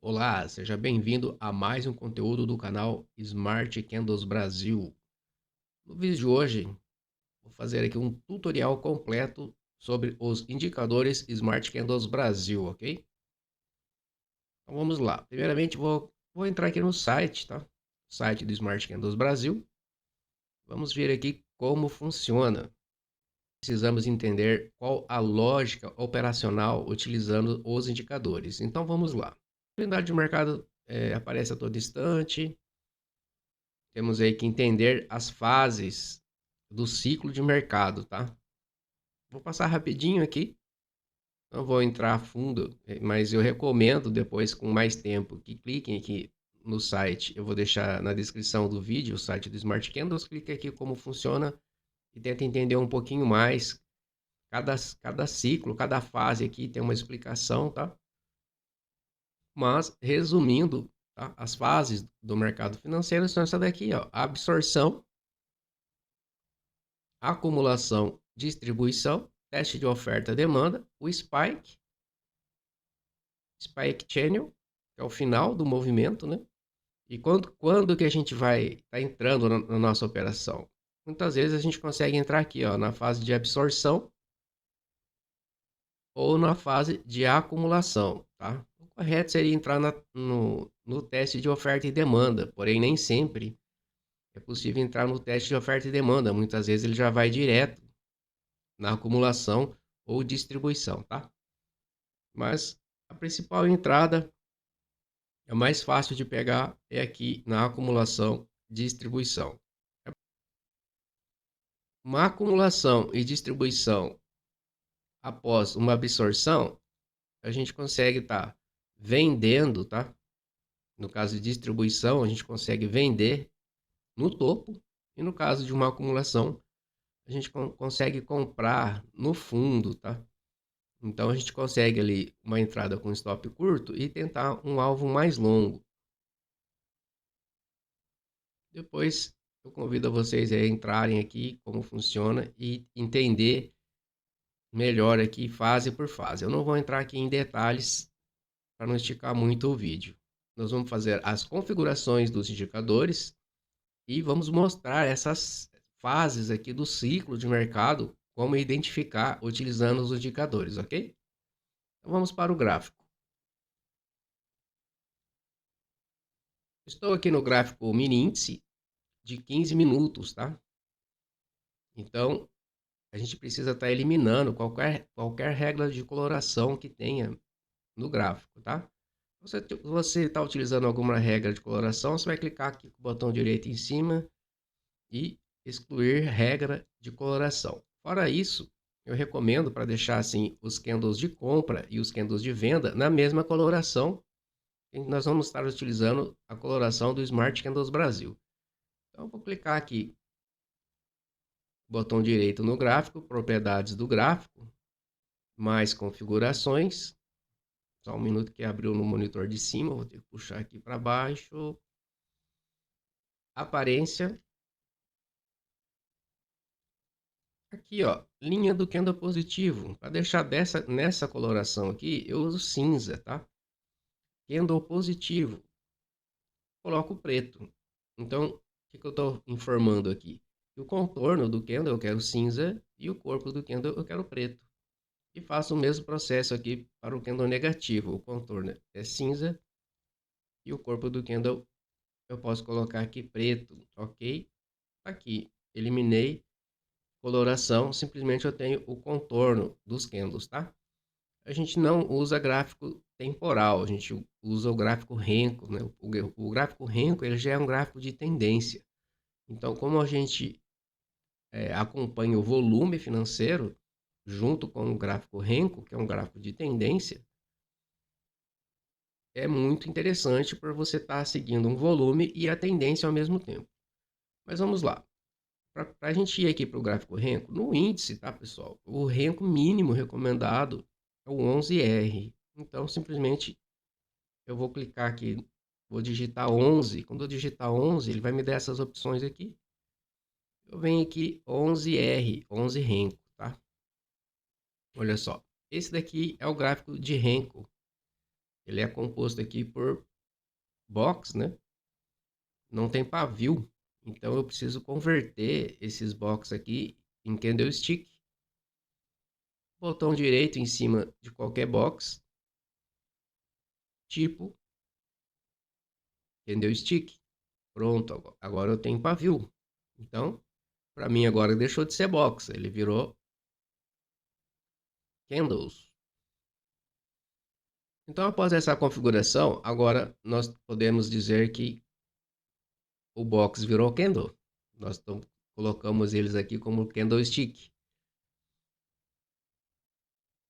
Olá, seja bem-vindo a mais um conteúdo do canal Smart Candles Brasil. No vídeo de hoje, vou fazer aqui um tutorial completo sobre os indicadores Smart Candles Brasil, ok? Então vamos lá. Primeiramente, vou entrar aqui no site, tá? Site do Smart Candles Brasil. Vamos ver aqui como funciona. Precisamos entender qual a lógica operacional utilizando os indicadores. Então vamos lá. A oportunidade de mercado aparece a todo instante. Temos aí que entender as fases do ciclo de mercado, tá? Vou passar rapidinho aqui, não vou entrar a fundo, mas eu recomendo depois com mais tempo que cliquem aqui no site. Eu vou deixar na descrição do vídeo o site do Smart Candles, clique aqui como funciona e tenta entender um pouquinho mais. Cada ciclo, cada fase aqui tem uma explicação, tá? Mas, resumindo, tá? As fases do mercado financeiro são essa daqui, ó. Absorção, acumulação, distribuição, teste de oferta e demanda, o spike channel, que é o final do movimento, né? E quando que a gente vai estar entrando na nossa operação? Muitas vezes a gente consegue entrar aqui, ó, na fase de absorção ou na fase de acumulação, tá? O correto seria entrar no teste de oferta e demanda, porém nem sempre é possível entrar no teste de oferta e demanda. Muitas vezes ele já vai direto na acumulação ou distribuição, tá? Mas a principal entrada, é mais fácil de pegar, é aqui na acumulação distribuição. Uma acumulação e distribuição após uma absorção, a gente consegue estar vendendo, tá? No caso de distribuição, a gente consegue vender no topo, e no caso de uma acumulação, a gente consegue comprar no fundo, tá? Então a gente consegue ali uma entrada com stop curto e tentar um alvo mais longo. Depois eu convido vocês a entrarem aqui como funciona e entender melhor aqui fase por fase. Eu não vou entrar aqui em detalhes para não esticar muito o vídeo. Nós vamos fazer as configurações dos indicadores e vamos mostrar essas fases aqui do ciclo de mercado, como identificar utilizando os indicadores, ok? Então vamos para o gráfico. Estou aqui no gráfico mini índice de 15 minutos, tá? Então, a gente precisa estar eliminando qualquer regra de coloração que tenha no gráfico, tá? Se você está utilizando alguma regra de coloração, você vai clicar aqui com o botão direito em cima e excluir regra de coloração. Fora isso, eu recomendo para deixar assim os candles de compra e os candles de venda na mesma coloração. E nós vamos estar utilizando a coloração do Smart Candles Brasil. Então, eu vou clicar aqui, botão direito no gráfico, propriedades do gráfico, mais configurações. Só um minuto que abriu no monitor de cima, vou ter que puxar aqui para baixo. Aparência. Aqui, ó, linha do candle positivo. Para deixar nessa coloração aqui, eu uso cinza, tá? Candle positivo. Coloco preto. Então, o que eu estou informando aqui? O contorno do candle eu quero cinza e o corpo do candle eu quero preto. E faço o mesmo processo aqui para o candle negativo. O contorno é cinza e o corpo do candle eu posso colocar aqui preto, ok? Aqui, eliminei coloração, simplesmente eu tenho o contorno dos candles, tá? A gente não usa gráfico temporal, a gente usa o gráfico Renko, né? O gráfico Renko, ele já é um gráfico de tendência. Então, como a gente acompanha o volume financeiro, junto com o gráfico Renko, que é um gráfico de tendência, é muito interessante para você estar seguindo um volume e a tendência ao mesmo tempo. Mas vamos lá. Para a gente ir aqui para o gráfico Renko, no índice, tá, pessoal? O Renko mínimo recomendado é o 11R. Então, simplesmente, eu vou clicar aqui, vou digitar 11. Quando eu digitar 11, ele vai me dar essas opções aqui. Eu venho aqui 11R, 11 Renko, tá? Olha só. Esse daqui é o gráfico de Renko. ele é composto aqui por box, né? Não tem pavio. Então eu preciso converter esses box aqui em candlestick. Botão direito em cima de qualquer box, tipo candlestick. Pronto, agora eu tenho pavio. Então, para mim agora deixou de ser box, ele virou candles. Então, após essa configuração, agora nós podemos dizer que o box virou candle. Nós colocamos eles aqui como candlestick.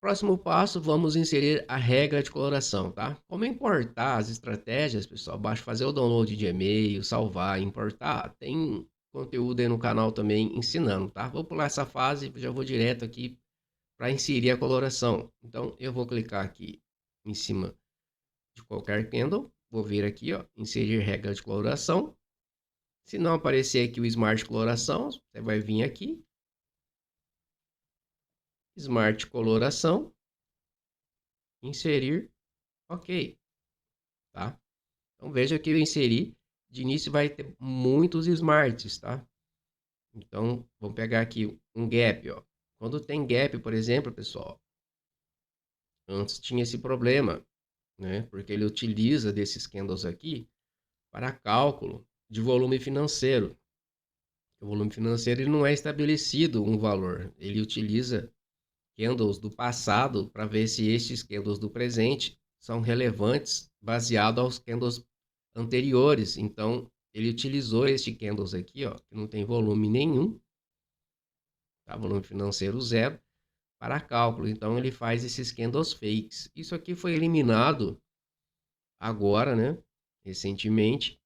Próximo passo, vamos inserir a regra de coloração, tá? Como importar as estratégias, pessoal? Basta fazer o download de e-mail, salvar, importar. Tem conteúdo aí no canal também ensinando, tá? Vou pular essa fase, já vou direto aqui para inserir a coloração. Então, eu vou clicar aqui em cima de qualquer candle. Vou vir aqui, ó, inserir regra de coloração. Se não aparecer aqui o Smart Coloração, você vai vir aqui, Smart Coloração, inserir, ok, tá? Então veja que eu inseri, de início vai ter muitos Smarts, tá? Então vamos pegar aqui um Gap, ó. Quando tem Gap, por exemplo, pessoal, antes tinha esse problema, né? Porque ele utiliza desses candles aqui para cálculo de volume financeiro. O volume financeiro ele não é estabelecido um valor, ele utiliza candles do passado para ver se estes candles do presente são relevantes baseado aos candles anteriores. Então, ele utilizou este candles aqui, ó, que não tem volume nenhum, tá? Volume financeiro zero, para cálculo. Então, ele faz esses candles fakes. Isso aqui foi eliminado agora, né? Recentemente,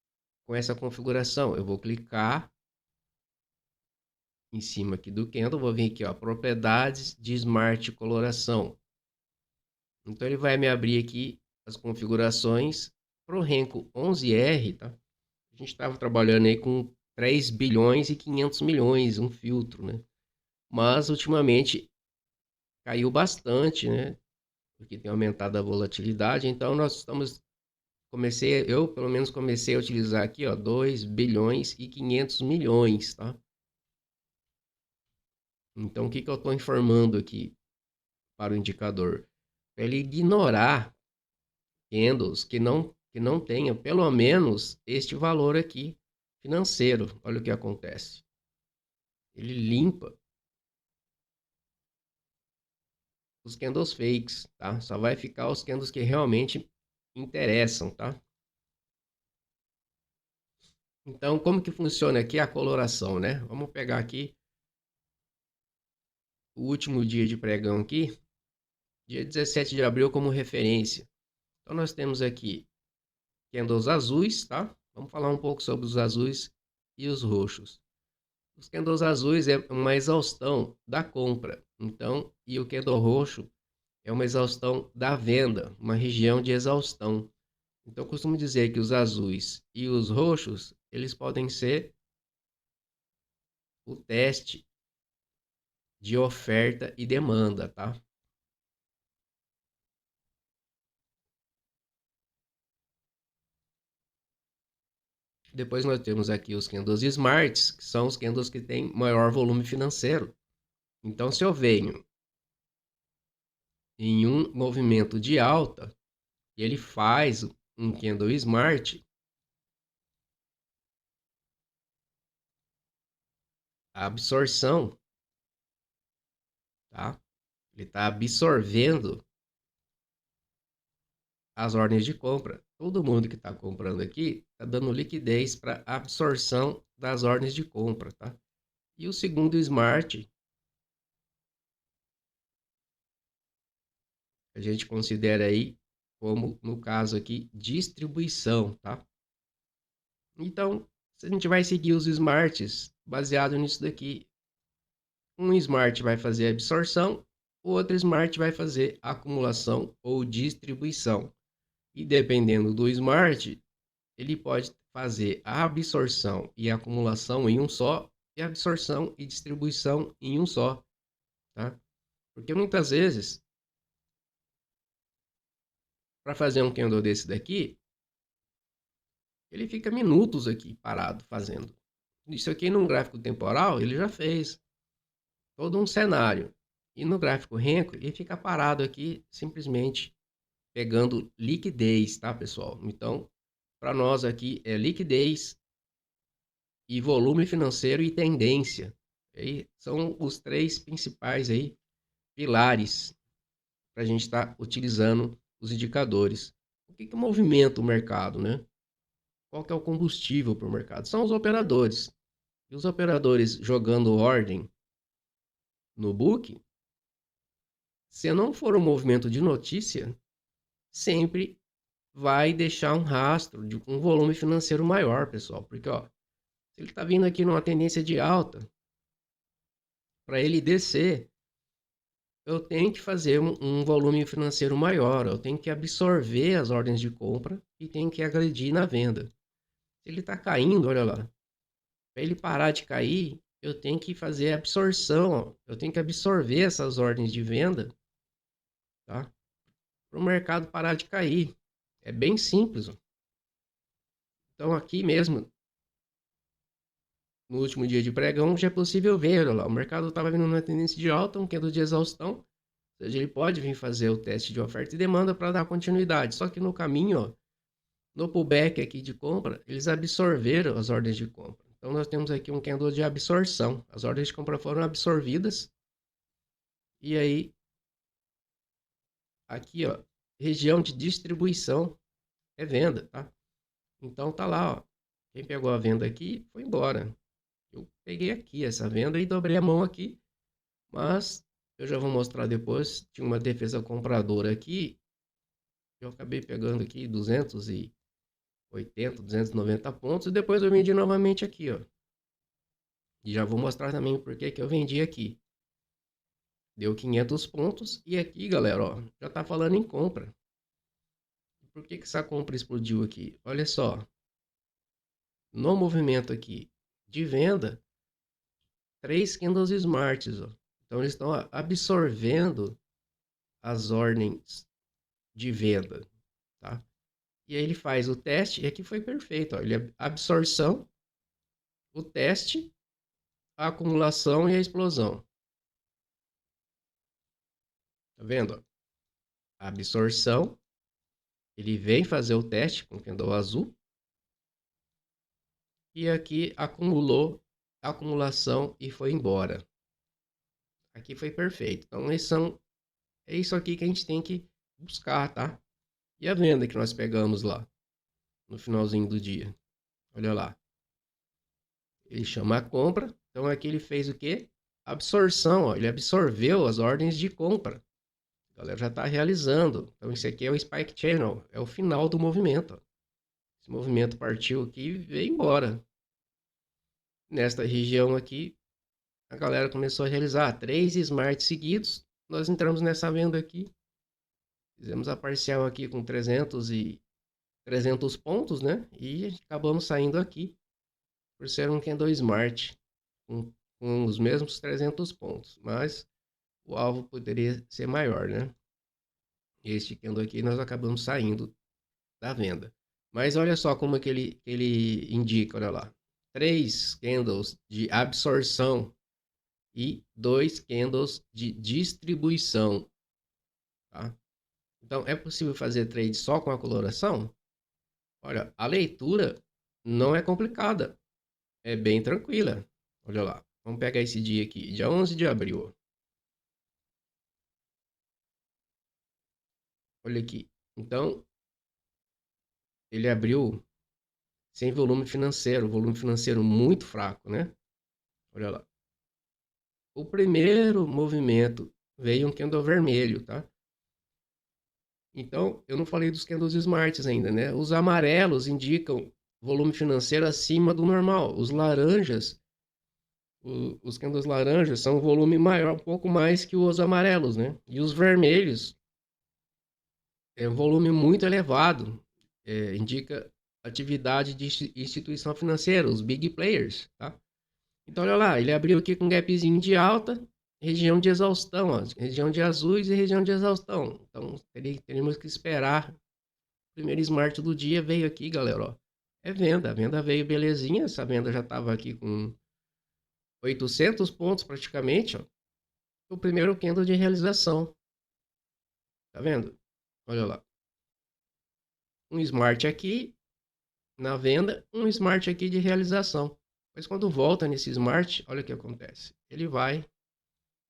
com essa configuração. Eu vou clicar em cima aqui do candle, vou vir aqui, ó, propriedades de Smart Coloração. Então ele vai me abrir aqui as configurações para o Renko 11R, tá? A gente estava trabalhando aí com 3 bilhões e 500 milhões, um filtro, né? Mas ultimamente caiu bastante, né? Porque tem aumentado a volatilidade, então eu pelo menos comecei a utilizar aqui, ó, 2 bilhões e 500 milhões, tá? Então o que eu estou informando aqui para o indicador? Para ele ignorar candles que não tenha pelo menos este valor aqui financeiro. Olha o que acontece. Ele limpa os candles fakes, tá? Só vai ficar os candles que realmente interessam, tá? Então, como que funciona aqui a coloração, né? Vamos pegar aqui o último dia de pregão aqui, dia 17 de abril como referência. Então, nós temos aqui candles azuis, tá? Vamos falar um pouco sobre os azuis e os roxos. Os candles azuis é uma exaustão da compra. Então, e o candle roxo é uma exaustão da venda, uma região de exaustão. Então, eu costumo dizer que os azuis e os roxos, eles podem ser o teste de oferta e demanda, tá? Depois nós temos aqui os candles smarts, que são os candles que têm maior volume financeiro. Então, se eu venho em um movimento de alta e ele faz um candle smart, a absorção, tá? Ele está absorvendo as ordens de compra. Todo mundo que está comprando aqui está dando liquidez para absorção das ordens de compra, tá? E o segundo smart, a gente considera aí como, no caso aqui, distribuição, tá? Então, a gente vai seguir os smarts baseado nisso daqui. Um smart vai fazer absorção, o outro smart vai fazer acumulação ou distribuição. E dependendo do smart, ele pode fazer a absorção e a acumulação em um só, e a absorção e distribuição em um só, tá? Porque muitas vezes para fazer um candle desse daqui, ele fica minutos aqui parado fazendo. Isso aqui num gráfico temporal, ele já fez todo um cenário. E no gráfico Renko, ele fica parado aqui, simplesmente pegando liquidez, tá, pessoal? Então, para nós aqui é liquidez e volume financeiro e tendência. Aí são os três principais aí pilares para a gente estar utilizando os indicadores. O que movimenta o mercado, né? Qual que é o combustível para o mercado? São os operadores. E os operadores jogando ordem no book, se não for um movimento de notícia, sempre vai deixar um rastro de um volume financeiro maior, pessoal. Porque, ó, se ele está vindo aqui numa tendência de alta, para ele descer, eu tenho que fazer um volume financeiro maior, eu tenho que absorver as ordens de compra e tenho que agredir na venda. Se ele está caindo, olha lá, para ele parar de cair, eu tenho que fazer absorção, eu tenho que absorver essas ordens de venda, tá? Para o mercado parar de cair. É bem simples. Ó. Então aqui mesmo, no último dia de pregão, já é possível ver, olha lá, o mercado estava vindo numa tendência de alta, um candle de exaustão, ou seja, ele pode vir fazer o teste de oferta e demanda para dar continuidade. Só que no caminho, ó, no pullback aqui de compra, eles absorveram as ordens de compra. Então nós temos aqui um candle de absorção. As ordens de compra foram absorvidas. E aí, aqui, ó, região de distribuição é venda, tá? Então tá lá, ó. Quem pegou a venda aqui foi embora. Eu peguei aqui essa venda e dobrei a mão aqui, mas eu já vou mostrar depois. Tinha uma defesa compradora aqui, eu acabei pegando aqui 280, 290 pontos e depois eu vendi novamente aqui, ó. E já vou mostrar também por que eu vendi aqui. Deu 500 pontos e aqui, galera, ó, já tá falando em compra. Por que essa compra explodiu aqui? Olha só, no movimento aqui de venda, 3 candles smarts, ó. Então eles estão absorvendo as ordens de venda, tá? E aí ele faz o teste e aqui foi perfeito, ó. Ele absorção, o teste, a acumulação e a explosão. Tá vendo? A absorção, ele vem fazer o teste com o candle azul e aqui acumulou a acumulação e foi embora. Aqui foi perfeito. Então é isso aqui que a gente tem que buscar, tá? E a venda que nós pegamos lá no finalzinho do dia. Olha lá. Ele chama a compra. Então aqui ele fez o quê? Absorção, ó. Ele absorveu as ordens de compra. A galera já está realizando. Então isso aqui é o Spike Channel. É o final do movimento. Ó. Esse movimento partiu aqui e veio embora. Nesta região aqui, a galera começou a realizar 3 smarts seguidos. Nós entramos nessa venda aqui. Fizemos a parcial aqui com 300 pontos, né? E acabamos saindo aqui por ser um candle smart com os mesmos 300 pontos, mas o alvo poderia ser maior, né? Este candle aqui nós acabamos saindo da venda. Mas olha só como é que ele indica, olha lá. 3 candles de absorção e 2 candles de distribuição, tá? Então, é possível fazer trade só com a coloração? Olha, a leitura não é complicada, é bem tranquila. Olha lá, vamos pegar esse dia aqui, dia 11 de abril. Olha aqui, então, ele abriu sem volume financeiro muito fraco, né? Olha lá. O primeiro movimento veio um candle vermelho, tá? Então, eu não falei dos candles smarts ainda, né? Os amarelos indicam volume financeiro acima do normal. Os laranjas, os candles laranjas são um volume maior, um pouco mais que os amarelos, né? E os vermelhos é um volume muito elevado. Indica atividade de instituição financeira, os big players, tá? Então, olha lá, ele abriu aqui com um gapzinho de alta, região de exaustão, ó, região de azuis e região de exaustão. Então, teríamos que esperar Primeiro smart do dia veio aqui, galera, ó. É venda, a venda veio belezinha, essa venda já estava aqui com 800 pontos praticamente, ó. O primeiro candle de realização, tá vendo? Olha lá, um smart aqui na venda, um smart aqui de realização. Mas quando volta nesse smart, olha o que acontece. Ele vai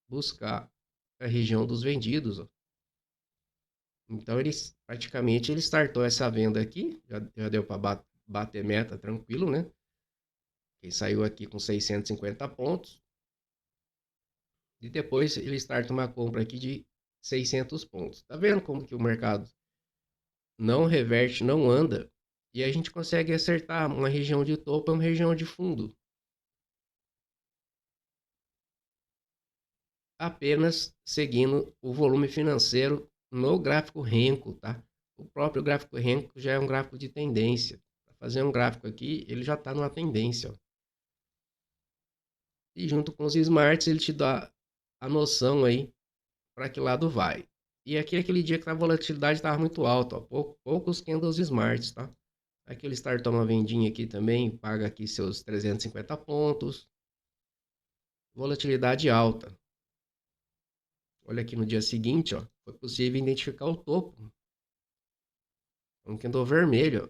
buscar a região dos vendidos, ó. Então praticamente ele startou essa venda aqui, já deu para bater meta tranquilo, né? Ele saiu aqui com 650 pontos. E depois ele starta uma compra aqui de 600 pontos. Tá vendo como que o mercado não reverte, não anda? E a gente consegue acertar uma região de topo e uma região de fundo. Apenas seguindo o volume financeiro no gráfico Renko, tá? O próprio gráfico Renko já é um gráfico de tendência. Para fazer um gráfico aqui, ele já está numa tendência, ó. E junto com os smarts, ele te dá a noção aí para que lado vai. E aqui é aquele dia que a volatilidade estava muito alta, ó, poucos candles smarts, tá? Aqui ele startou uma vendinha aqui também, paga aqui seus 350 pontos. Volatilidade alta. Olha aqui no dia seguinte, ó, foi possível identificar o topo. Um candle vermelho, ó.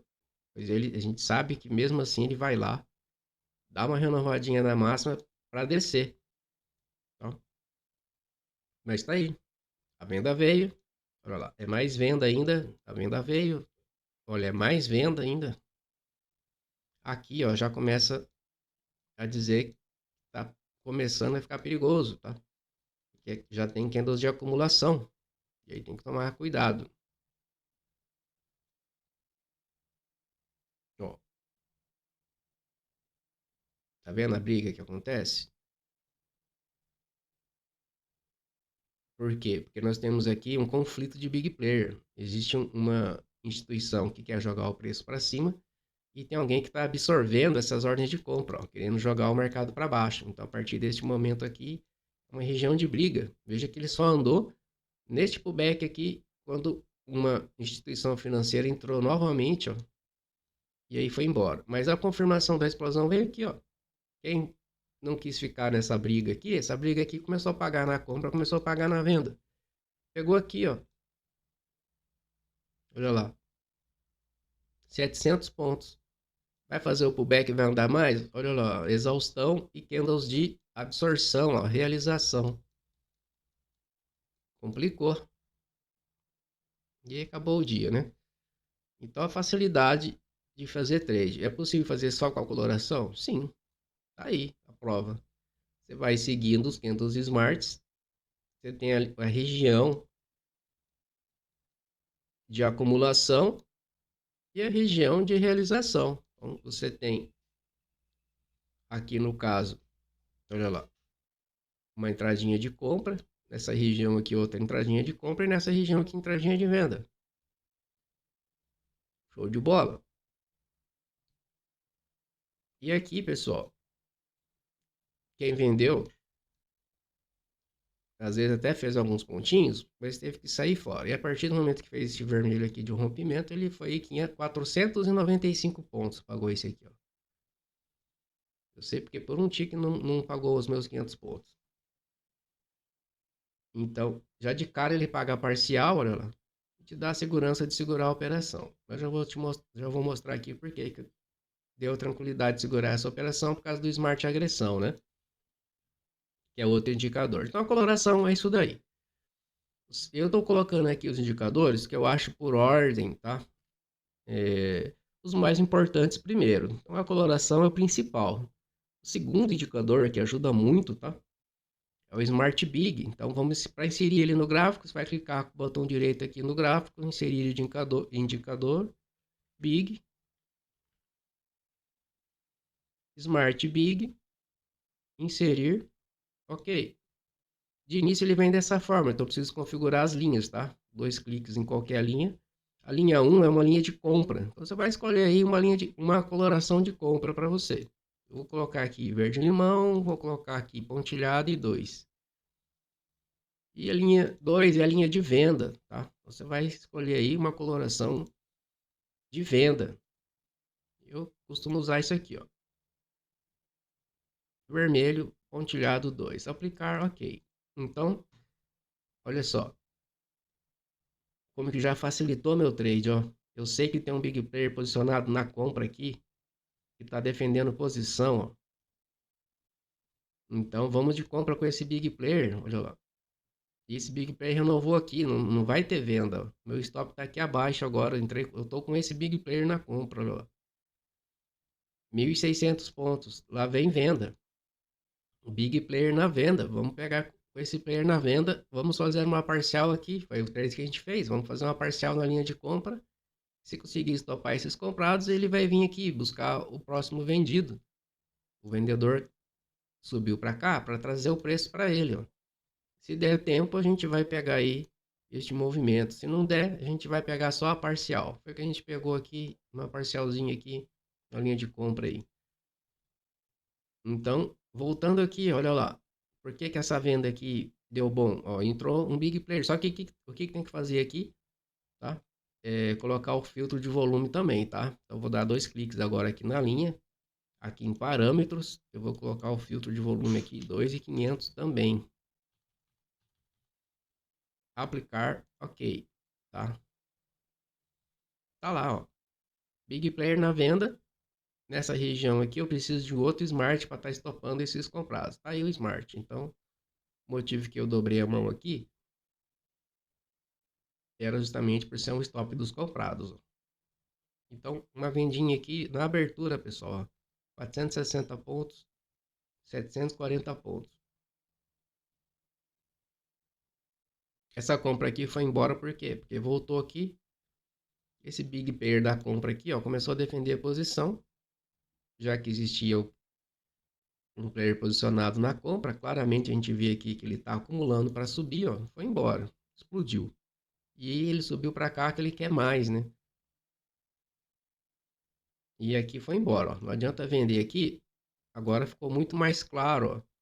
Pois a gente sabe que mesmo assim ele vai lá, dá uma renovadinha na máxima para descer, tá? Mas tá aí, a venda veio. Olha lá, é mais venda ainda, a venda veio. Olha, é mais venda ainda. Aqui, ó, já começa a dizer que tá começando a ficar perigoso, tá? Porque já tem candles de acumulação. E aí tem que tomar cuidado. Ó, tá vendo a briga que acontece? Por quê? Porque nós temos aqui um conflito de big player. Existe uma instituição que quer jogar o preço para cima e tem alguém que está absorvendo essas ordens de compra, ó, querendo jogar o mercado para baixo. Então, a partir deste momento aqui, é uma região de briga. Veja que ele só andou neste pullback aqui quando uma instituição financeira entrou novamente, ó, e aí foi embora. Mas a confirmação da explosão veio aqui, ó. Quem não quis ficar nessa briga aqui, essa briga aqui começou a pagar na compra, começou a pagar na venda. Pegou aqui, ó. Olha lá. 700 pontos. Vai fazer o pullback e vai andar mais? Olha lá, ó. Exaustão e candles de absorção, ó. Realização. Complicou. E acabou o dia, né? Então a facilidade de fazer trade. É possível fazer só com a coloração? Sim. Tá aí a prova. Você vai seguindo os candles smarts. Você tem a região de acumulação e a região de realização. Então, você tem aqui no caso, olha lá, uma entradinha de compra, nessa região aqui outra entradinha de compra e nessa região aqui entradinha de venda. Show de bola. E aqui, pessoal, quem vendeu, às vezes até fez alguns pontinhos, mas teve que sair fora. E a partir do momento que fez esse vermelho aqui de um rompimento, ele foi 495 pontos, pagou esse aqui, ó. Eu sei porque por um tique não pagou os meus 500 pontos. Então, já de cara ele paga parcial, olha lá, e te dá a segurança de segurar a operação. Mas já vou mostrar aqui porque que deu tranquilidade de segurar essa operação por causa do Smart Agressão, né? Que é outro indicador. Então, a coloração é isso daí. Eu estou colocando aqui os indicadores que eu acho por ordem, tá? Os mais importantes primeiro. Então, a coloração é o principal. O segundo indicador que ajuda muito, tá? É o Smart Big. Então, vamos para inserir ele no gráfico. Você vai clicar com o botão direito aqui no gráfico, inserir indicador Big, Smart Big, inserir, ok. De início ele vem dessa forma, então eu preciso configurar as linhas, tá? 2 cliques em qualquer linha. A linha 1 é uma linha de compra. Então você vai escolher aí uma coloração de compra para você. Eu vou colocar aqui verde limão, vou colocar aqui pontilhado e 2. E a linha 2 é a linha de venda, tá? Você vai escolher aí uma coloração de venda. Eu costumo usar isso aqui, ó. Vermelho, pontilhado 2. Aplicar, ok. Então, olha só. Como que já facilitou meu trade, ó. Eu sei que tem um big player posicionado na compra aqui, que tá defendendo posição, ó. Então, vamos de compra com esse big player, olha lá. E esse big player renovou aqui, não vai ter venda, ó. Meu stop tá aqui abaixo agora, eu tô com esse big player na compra, olha lá. 1.600 pontos, lá vem venda. O big player na venda, vamos pegar com esse player na venda, vamos fazer uma parcial aqui, foi o trade que a gente fez, vamos fazer uma parcial na linha de compra. Se conseguir estopar esses comprados, ele vai vir aqui buscar o próximo vendido. O vendedor subiu para cá para trazer o preço para ele, ó. Se der tempo, a gente vai pegar aí este movimento. Se não der, a gente vai pegar só a parcial. Foi o que a gente pegou aqui, uma parcialzinha aqui na linha de compra aí. Então, voltando aqui, olha lá. Por que que essa venda aqui deu bom? Ó, entrou um big player. Só que o que tem que fazer aqui, tá? Colocar o filtro de volume também, tá? Então, vou dar 2 cliques agora aqui na linha. Aqui em parâmetros, eu vou colocar o filtro de volume aqui, 2.500 também. Aplicar, ok, tá? Tá lá, ó. Big player na venda. Nessa região aqui, eu preciso de outro smart para estar estopando esses comprados. Tá aí o smart. Então, o motivo que eu dobrei a mão aqui era justamente por ser um stop dos comprados, ó. Então, uma vendinha aqui na abertura, pessoal, ó. 460 pontos, 740 pontos. Essa compra aqui foi embora por quê? Porque voltou aqui. Esse big player da compra aqui, ó, começou a defender a posição, já que existia um player posicionado na compra. Claramente a gente vê aqui que ele está acumulando para subir, ó, foi embora, explodiu. E ele subiu para cá que ele quer mais, né? E aqui foi embora, ó. Não adianta vender aqui. Agora ficou muito mais claro, ó.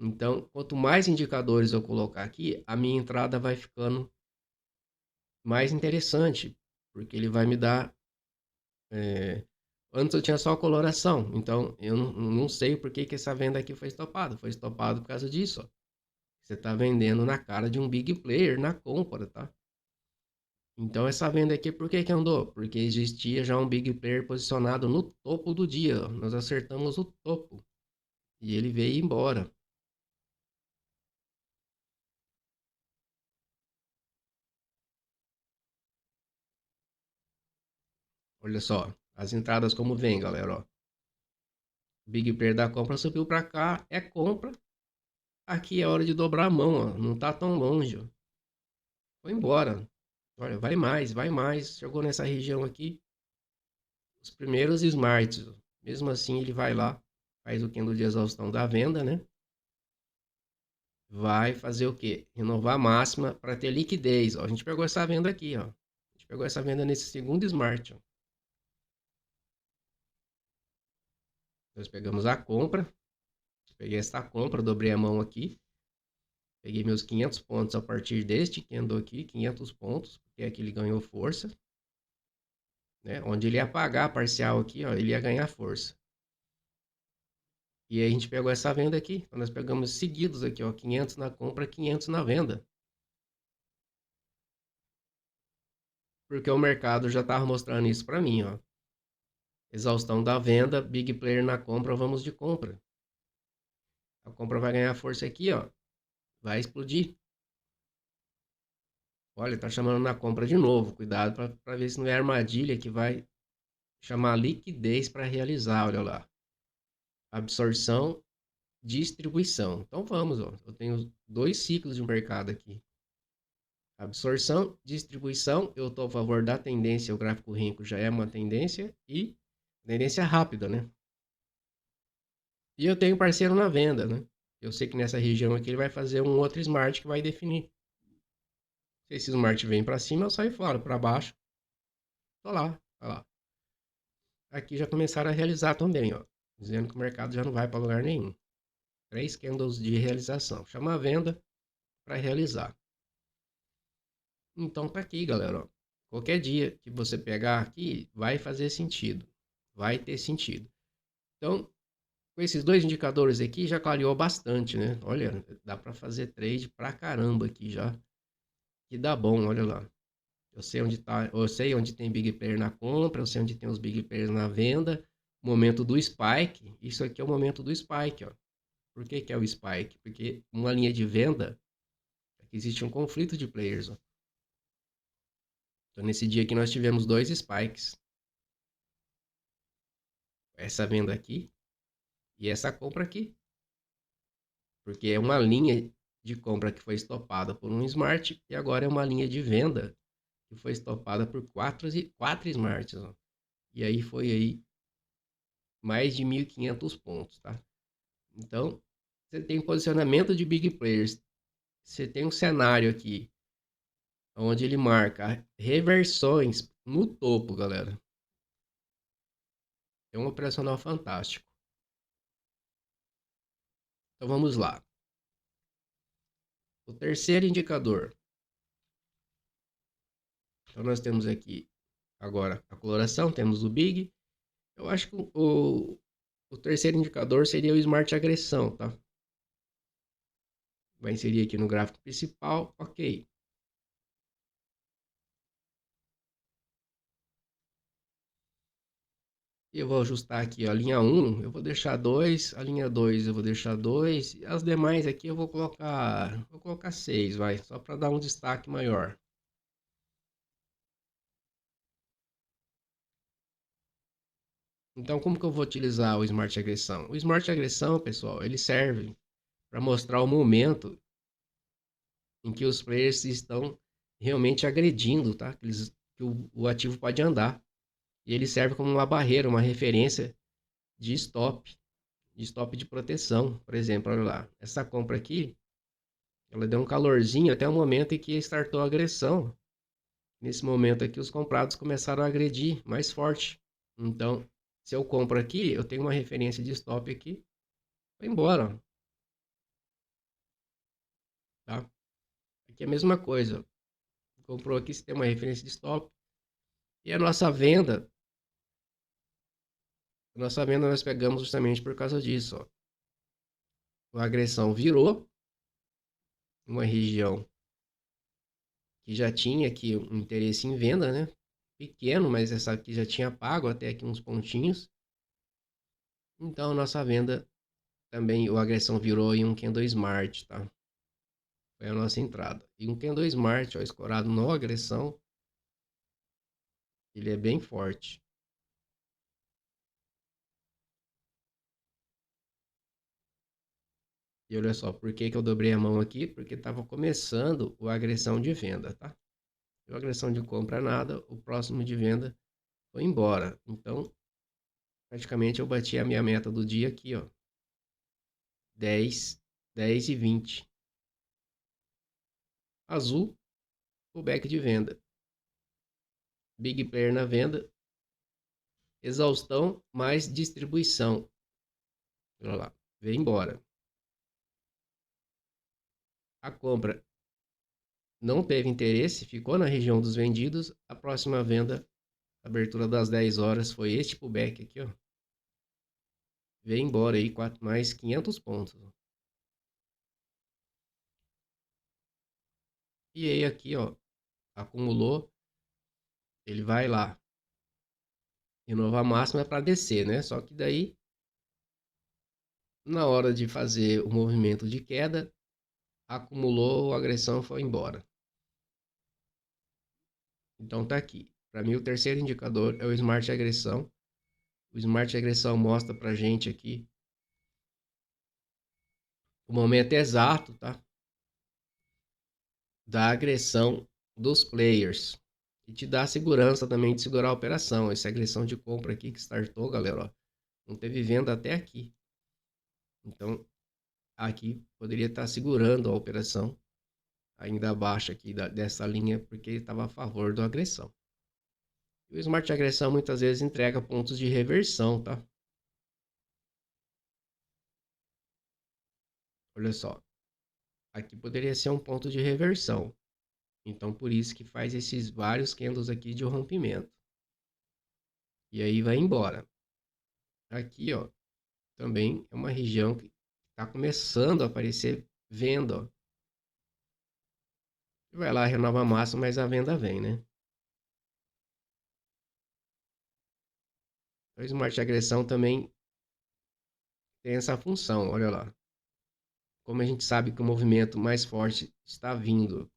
Então, quanto mais indicadores eu colocar aqui, a minha entrada vai ficando mais interessante, porque ele vai me dar antes eu tinha só coloração, então eu não sei por que essa venda aqui foi estopada. Foi estopado por causa disso, ó. Você está vendendo na cara de um big player na compra, tá? Então essa venda aqui, por que andou? Porque existia já um big player posicionado no topo do dia, ó. Nós acertamos o topo e ele veio embora. Olha só, as entradas como vem, galera, ó. O big player da compra subiu para cá, é compra. Aqui é hora de dobrar a mão, ó. Não tá tão longe, ó. Foi embora. Olha, vai mais, vai mais. Chegou nessa região aqui, os primeiros smarts. Mesmo assim, ele vai lá, faz o candle de exaustão da venda, né? Vai fazer o quê? Renovar a máxima para ter liquidez. Ó, a gente pegou essa venda aqui, ó. A gente pegou essa venda nesse segundo smart, ó. Nós pegamos a compra. Peguei essa compra, dobrei a mão aqui. Peguei meus 500 pontos a partir deste candle aqui, 500 pontos, porque aqui ele ganhou força. Né? Onde ele ia pagar a parcial aqui, ó, ele ia ganhar força. E aí a gente pegou essa venda aqui. Então nós pegamos seguidos aqui, ó, 500 na compra, 500 na venda. Porque o mercado já estava mostrando isso para mim, ó. Exaustão da venda, big player na compra, vamos de compra. A compra vai ganhar força aqui, ó. Vai explodir. Olha, tá chamando na compra de novo. Cuidado para ver se não é armadilha que vai chamar liquidez para realizar, olha lá. Absorção, distribuição. Então vamos, ó. Eu tenho 2 ciclos de mercado aqui. Absorção, distribuição, eu estou a favor da tendência, o gráfico Renko já é uma tendência e tendência rápida, né? E eu tenho parceiro na venda, né? Eu sei que nessa região aqui ele vai fazer um outro smart que vai definir. Se esse smart vem para cima, eu saio fora, para baixo, tô lá, tá lá. Aqui já começaram a realizar também, ó, dizendo que o mercado já não vai para lugar nenhum. 3 candles de realização. Chama a venda para realizar. Então tá aqui, galera, ó. Qualquer dia que você pegar aqui, vai fazer sentido. Vai ter sentido. Então, com esses dois indicadores aqui, já clareou bastante, né? Olha, dá para fazer trade pra caramba aqui já. Que dá bom, olha lá. Eu sei onde tá, eu sei onde tem big player na compra, eu sei onde tem os big players na venda. Momento do spike, isso aqui é o momento do spike, ó. Por que que é o spike? Porque uma linha de venda, aqui existe um conflito de players, ó. Então nesse dia aqui nós tivemos dois spikes. Essa venda aqui e essa compra aqui. Porque é uma linha de compra que foi estopada por um smart e agora é uma linha de venda que foi estopada por quatro smarts, ó. E aí foi aí mais de 1.500 pontos, tá? Então, você tem posicionamento de big players. Você tem um cenário aqui onde ele marca reversões no topo, galera. É um operacional fantástico. Então vamos lá. O terceiro indicador. Então nós temos aqui agora a coloração, temos o big. Eu acho que o terceiro indicador seria o smart agressão, tá? Vai inserir aqui no gráfico principal, ok. Eu vou ajustar aqui a linha 1, eu vou deixar 2, a linha 2 eu vou deixar 2, e as demais aqui eu vou colocar 6, vai, só para dar um destaque maior. Então, como que eu vou utilizar o Smart Agressão? O Smart Agressão, pessoal, ele serve para mostrar o momento em que os players estão realmente agredindo, tá? Que o ativo pode andar. E ele serve como uma barreira, uma referência de stop de proteção. Por exemplo, olha lá, essa compra aqui, ela deu um calorzinho até o momento em que startou a agressão. Nesse momento aqui, os comprados começaram a agredir mais forte. Então, se eu compro aqui, eu tenho uma referência de stop aqui, vai embora, tá? Aqui é a mesma coisa. Comprou aqui, você tem uma referência de stop. E a nossa venda nós pegamos justamente por causa disso, ó. A agressão virou uma região que já tinha aqui um interesse em venda, né? Pequeno, mas essa aqui já tinha pago até aqui uns pontinhos. Então, nossa venda também, o agressão virou em um Candle Smart, tá? Foi a nossa entrada. E um Candle Smart, ó, escorado no agressão, ele é bem forte. E olha só, por que que eu dobrei a mão aqui? Porque estava começando o agressão de venda, tá? O agressão de compra nada, o próximo de venda foi embora. Então, praticamente eu bati a minha meta do dia aqui, ó. 10, 10 e 20. Azul, o back de venda. Big player na venda. Exaustão mais distribuição. Olha lá, veio embora. A compra não teve interesse, ficou na região dos vendidos. A próxima venda, abertura das 10 horas, foi este pullback aqui, ó. Veio embora aí, mais 500 pontos. E aí aqui, ó, acumulou, ele vai lá, renovar a máxima para descer, né? Só que daí, na hora de fazer o movimento de queda, acumulou, a agressão foi embora. Então tá aqui. Para mim, o terceiro indicador é o Smart Agressão. O Smart Agressão mostra pra gente aqui o momento exato, tá? Da agressão dos players. E te dá segurança também de segurar a operação. Essa agressão de compra aqui que startou, galera, ó, não teve venda até aqui. Então, aqui poderia estar segurando a operação ainda abaixo aqui dessa linha, porque estava a favor da agressão. E o Smart Agressão muitas vezes entrega pontos de reversão, tá? Olha só, aqui poderia ser um ponto de reversão. Então, por isso que faz esses vários candles aqui de rompimento. E aí vai embora. Aqui, ó, também é uma região que está começando a aparecer venda, ó. Vai lá, renova a máxima, mas a venda vem, né? Então, o Smart de agressão também tem essa função, olha lá. Como a gente sabe que o movimento mais forte está vindo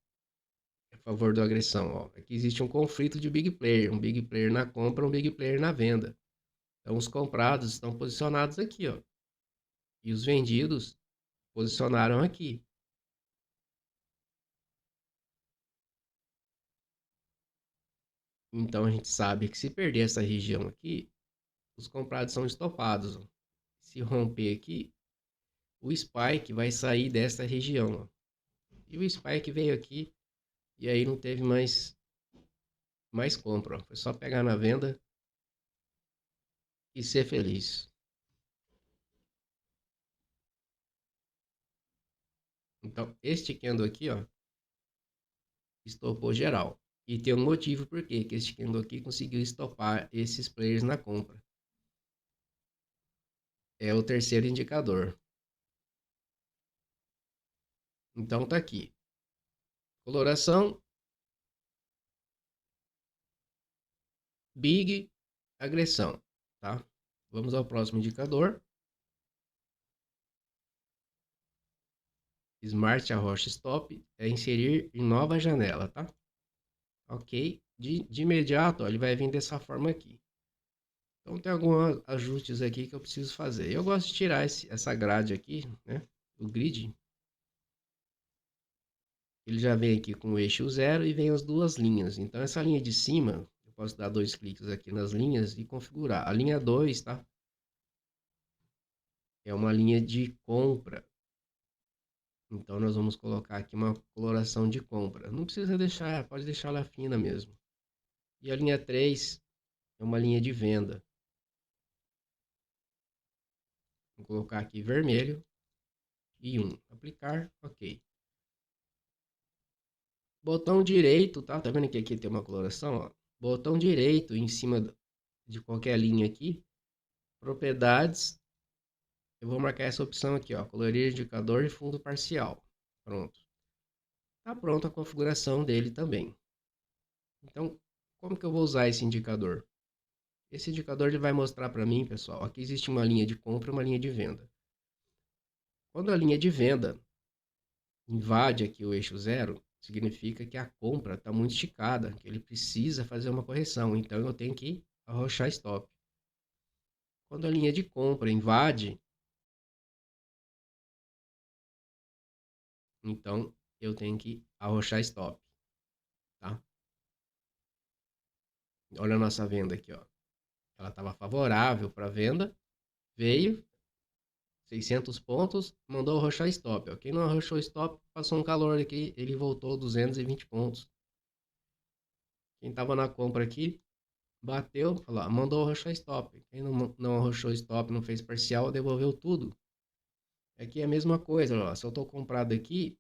a favor da agressão, ó. Aqui existe um conflito de big player, um big player na compra, um big player na venda. Então, os comprados estão posicionados aqui, ó. E os vendidos posicionaram aqui. Então, a gente sabe que se perder essa região aqui, os comprados são estopados, ó. Se romper aqui, o spike vai sair dessa região, ó. E o spike veio aqui e aí não teve mais compra, ó. Foi só pegar na venda e ser feliz. Então, este candle aqui, ó, estopou geral. E tem um motivo por que este candle aqui conseguiu estopar esses players na compra. É o terceiro indicador. Então tá aqui. Coloração, big, agressão, tá? Vamos ao próximo indicador. Smart Arrocha Stop é inserir em nova janela, tá? Ok? De imediato, ó, ele vai vir dessa forma aqui. Então tem alguns ajustes aqui que eu preciso fazer. Eu gosto de tirar essa grade aqui, né? O grid. Ele já vem aqui com o eixo 0 e vem as duas linhas. Então essa linha de cima, eu posso dar 2 cliques aqui nas linhas e configurar. A linha 2, tá? É uma linha de compra. Então nós vamos colocar aqui uma coloração de compra. Não precisa deixar, pode deixar ela fina mesmo. E a linha 3 é uma linha de venda. Vou colocar aqui vermelho e 1. Aplicar, ok. Botão direito, tá? Tá vendo que aqui tem uma coloração, ó? Botão direito em cima de qualquer linha aqui. Propriedades. Eu vou marcar essa opção aqui, ó. Colorir indicador de fundo parcial. Pronto. Tá pronta a configuração dele também. Então, como que eu vou usar esse indicador? Esse indicador ele vai mostrar para mim, pessoal, aqui existe uma linha de compra e uma linha de venda. Quando a linha de venda invade aqui o eixo 0, significa que a compra está muito esticada, que ele precisa fazer uma correção, então eu tenho que arrochar stop. Quando a linha de compra invade, então eu tenho que arrochar stop, tá? Olha a nossa venda aqui, ó. Ela estava favorável para venda, veio 600 pontos, mandou arrochar stop, ó. Quem não arrochou stop, passou um calor aqui, ele voltou 220 pontos. Quem estava na compra aqui, bateu, falou, mandou arrochar stop. Quem não arrochou stop, não fez parcial, devolveu tudo. Aqui é a mesma coisa, ó. Se eu estou comprado aqui,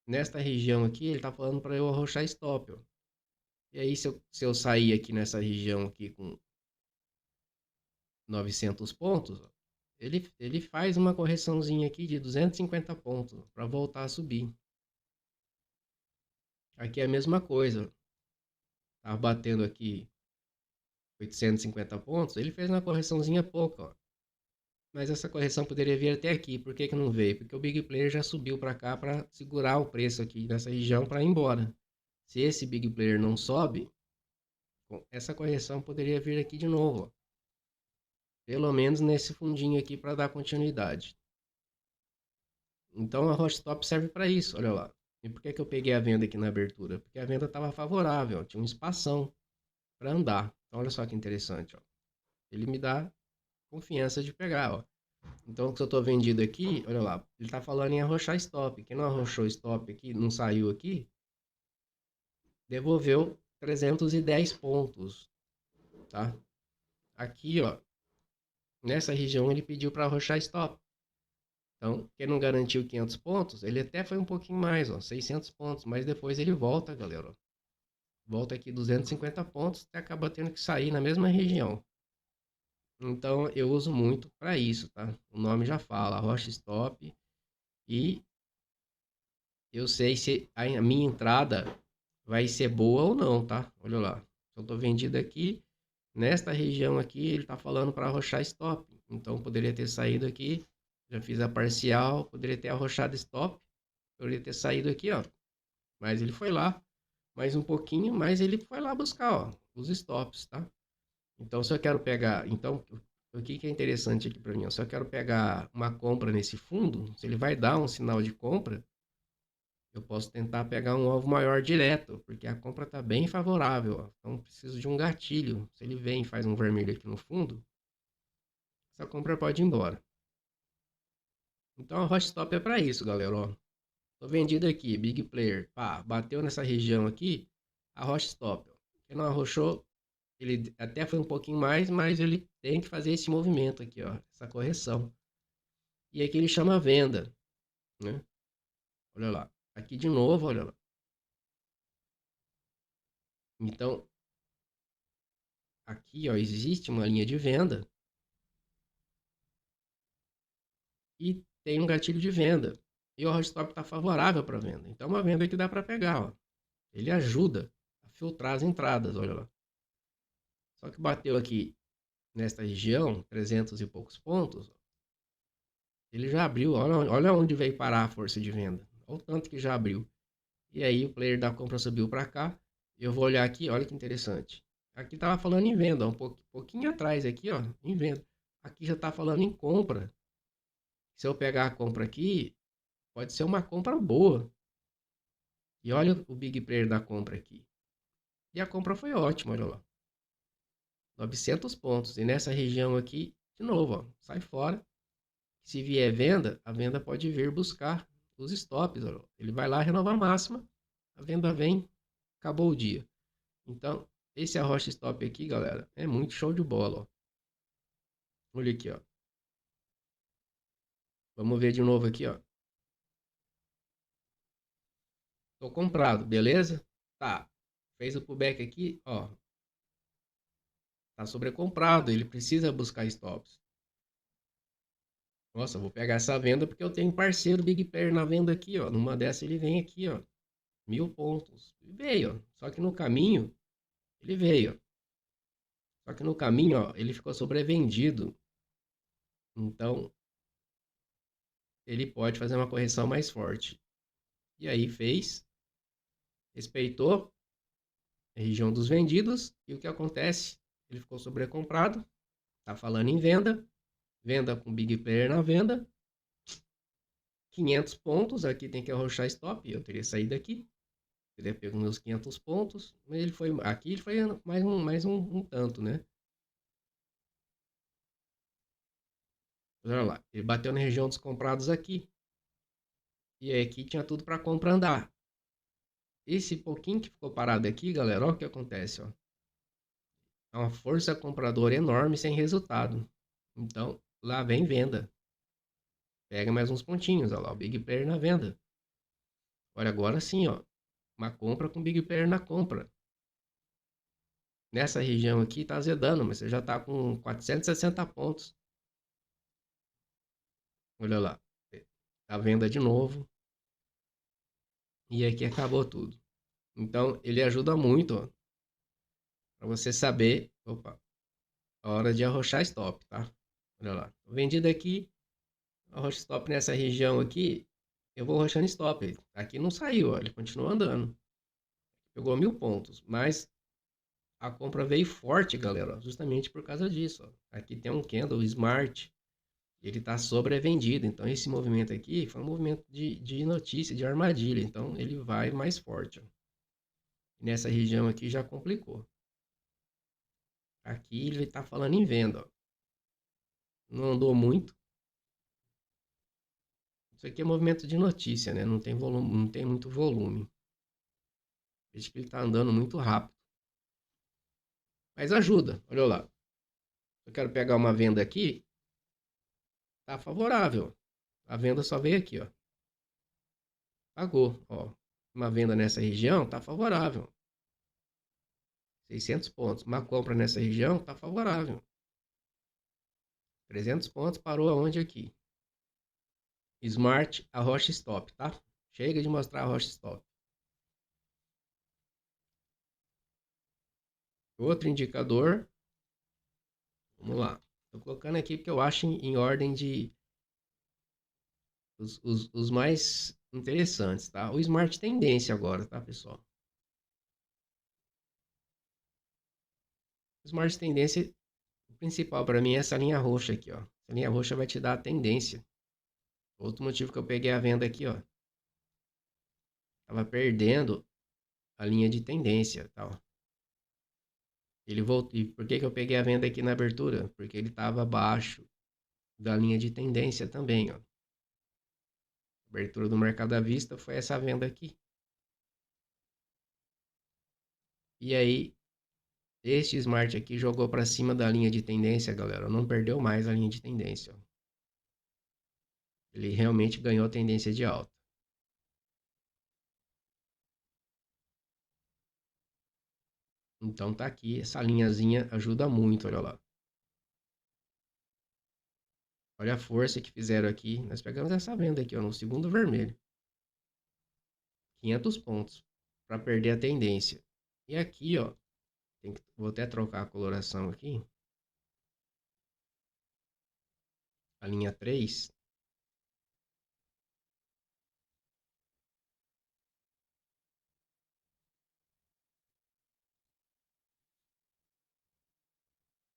nesta região aqui, ele está falando para eu arrochar stop, ó. E aí, se eu sair aqui nessa região aqui com 900 pontos, ó, ele faz uma correçãozinha aqui de 250 pontos para voltar a subir. Aqui é a mesma coisa. Tá batendo aqui 850 pontos, ele fez uma correçãozinha pouca, ó. Mas essa correção poderia vir até aqui. Por que que não veio? Porque o Big Player já subiu para cá para segurar o preço aqui nessa região para ir embora. Se esse Big Player não sobe, essa correção poderia vir aqui de novo, ó. Pelo menos nesse fundinho aqui para dar continuidade. Então a Hot Stop serve para isso, olha lá. E por que que eu peguei a venda aqui na abertura? Porque a venda estava favorável, ó, tinha um espação para andar. Então olha só que interessante, ó. Ele me dá confiança de pegar, ó. Então, se eu estou vendido aqui, olha lá, ele está falando em arrochar stop. Quem não arrochou stop aqui, não saiu aqui, devolveu 310 pontos, tá? Aqui, ó, nessa região ele pediu para arrochar stop. Então, quem não garantiu 500 pontos, ele até foi um pouquinho mais, ó, 600 pontos, mas depois ele volta, galera, ó. Volta aqui 250 pontos e acaba tendo que sair na mesma região. Então, eu uso muito para isso, tá? O nome já fala, Rocha Stop, e eu sei se a minha entrada vai ser boa ou não, tá? Olha lá. Se eu tô vendido aqui, nesta região aqui, ele tá falando para arrochar stop. Então, poderia ter saído aqui, já fiz a parcial, poderia ter arrochado stop, poderia ter saído aqui, ó. Mas ele foi lá, mais um pouquinho, mas ele foi lá buscar, ó, os stops, tá? Então, se eu quero pegar, então, o que que é interessante aqui para mim? Se eu quero pegar uma compra nesse fundo, se ele vai dar um sinal de compra, eu posso tentar pegar um alvo maior direto, porque a compra está bem favorável, ó. Então preciso de um gatilho. Se ele vem e faz um vermelho aqui no fundo, essa compra pode ir embora. Então a hot stop é para isso, galera, ó. Tô vendido aqui, big player, pá, bateu nessa região aqui, a hot stop, ó. Quem não arrochou, ele até foi um pouquinho mais, mas ele tem que fazer esse movimento aqui, ó, essa correção. E aqui ele chama venda, né? Olha lá. Aqui de novo, olha lá. Então, aqui, ó, existe uma linha de venda e tem um gatilho de venda. E o hot stop está favorável para venda. Então, é uma venda que dá para pegar, ó. Ele ajuda a filtrar as entradas, olha lá. Só que bateu aqui nesta região, 300 e poucos pontos, ó. Ele já abriu, olha onde veio parar a força de venda. Olha o tanto que já abriu. E aí o player da compra subiu para cá. Eu vou olhar aqui, olha que interessante. Aqui estava falando em venda, um pouquinho atrás aqui, ó, em venda. Aqui já está falando em compra. Se eu pegar a compra aqui, pode ser uma compra boa. E olha o big player da compra aqui. E a compra foi ótima, olha lá. 900 pontos. E nessa região aqui, de novo, ó, sai fora. Se vier venda, a venda pode vir buscar os stops. Olha lá. Ele vai lá, renova a máxima. A venda vem, acabou o dia. Então, esse arrocha stop aqui, galera, é muito show de bola, ó. Olha aqui, ó. Vamos ver de novo aqui, ó. Tô comprado, beleza? Tá. Fez o pullback aqui, ó. Tá sobrecomprado, ele precisa buscar stops. Nossa, vou pegar essa venda porque eu tenho um parceiro Big Player na venda aqui, ó. Numa dessa ele vem aqui, ó. 1000 pontos. Ele veio, ó. Só que no caminho, ele veio, ó. Só que no caminho, ó, ele ficou sobrevendido. Então, ele pode fazer uma correção mais forte. E aí fez, respeitou a região dos vendidos. E o que acontece? Ele ficou sobrecomprado. Tá falando em venda. Venda com Big Player na venda. 500 pontos. Aqui tem que arrochar stop. Eu teria saído aqui. Teria pego meus 500 pontos. Ele foi, aqui ele foi mais um tanto, né? Olha lá. Ele bateu na região dos comprados aqui. E aí aqui tinha tudo para compra andar. Esse pouquinho que ficou parado aqui, galera, olha o que acontece, ó. É uma força compradora enorme sem resultado. Então, lá vem venda. Pega mais uns pontinhos, olha lá, o Big Player na venda. Olha, agora sim, ó. Uma compra com Big Player na compra. Nessa região aqui tá azedando, mas você já tá com 460 pontos. Olha lá. A venda de novo. E aqui acabou tudo. Então, ele ajuda muito, ó. Pra você saber, opa, a hora de arrochar stop, tá? Olha lá. Vendido aqui, arrocha stop nessa região aqui. Eu vou arrochando stop. Aqui não saiu, ó. Ele continua andando. Pegou 1000 pontos. Mas a compra veio forte, galera, justamente por causa disso, ó. Aqui tem um candle smart, ele está sobrevendido, então esse movimento aqui foi um movimento de notícia, de armadilha, então ele vai mais forte, ó. Nessa região aqui já complicou. Aqui ele está falando em venda, ó. Não andou muito. Isso aqui é movimento de notícia, né? Não tem volume, não tem muito volume. Veja que ele está andando muito rápido. Mas ajuda, olha lá. Eu quero pegar uma venda aqui, tá favorável. A venda só veio aqui, ó. Pagou, ó. Uma venda nessa região tá favorável. 600 pontos. Uma compra nessa região tá favorável. 300 pontos parou aonde aqui? Smart, a rocha stop, tá? Chega de mostrar a rocha stop. Outro indicador. Vamos lá. Tô colocando aqui porque eu acho em ordem de os mais interessantes, tá? O Smart Tendência agora, tá, pessoal? O Smart Tendência, o principal para mim é essa linha roxa aqui, ó. Essa linha roxa vai te dar a tendência. Outro motivo que eu peguei a venda aqui, ó. Tava perdendo a linha de tendência, tá? Ó. Ele voltou. E por que que eu peguei a venda aqui na abertura? Porque ele estava abaixo da linha de tendência também, ó. A abertura do mercado à vista foi essa venda aqui. E aí, este Smart aqui jogou para cima da linha de tendência, galera. Não perdeu mais a linha de tendência, ó. Ele realmente ganhou a tendência de alta. Então tá aqui, essa linhazinha ajuda muito, olha lá. Olha a força que fizeram aqui. Nós pegamos essa venda aqui, ó, no segundo vermelho. 500 pontos para perder a tendência. E aqui, ó, vou até trocar a coloração aqui. A linha 3.